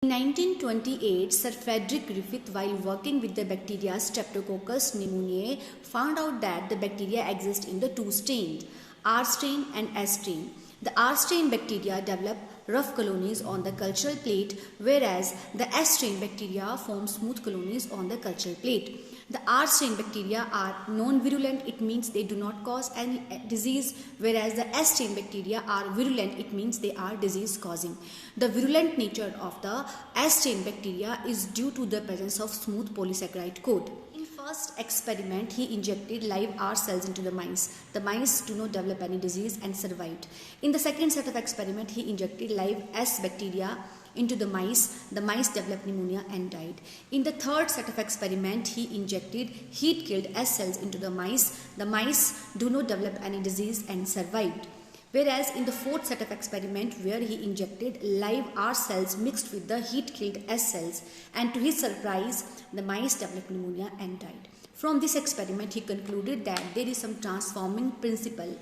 In 1928, Sir Frederick Griffith, while working with the bacteria Streptococcus pneumoniae, found out that the bacteria exist in the two strains, R strain and S strain. The R strain bacteria develop rough colonies on the cultural plate, whereas the S strain bacteria form smooth colonies on the cultural plate. The R strain bacteria are non-virulent, it means they do not cause any disease, whereas the S strain bacteria are virulent, it means they are disease causing. The virulent nature of the S strain bacteria is due to the presence of smooth polysaccharide coat. In first experiment, he injected live R cells into the mice. The mice do not develop any disease and survived. In the second set of experiment, he injected live S bacteria into the mice developed pneumonia and died. In the third set of experiment, he injected heat-killed S cells into the mice do not develop any disease and survived. Whereas in the fourth set of experiment, where he injected live R cells mixed with the heat-killed S cells, and to his surprise, the mice developed pneumonia and died. From this experiment, he concluded that there is some transforming principle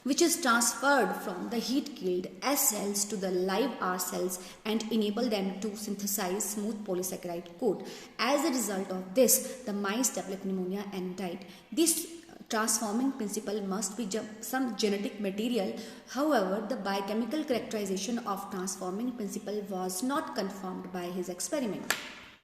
which is transferred from the heat-killed S cells to the live R cells and enable them to synthesize smooth polysaccharide coat. As a result of this, the mice developed pneumonia and died. This transforming principle must be some genetic material. However, the biochemical characterization of transforming principle was not confirmed by his experiment.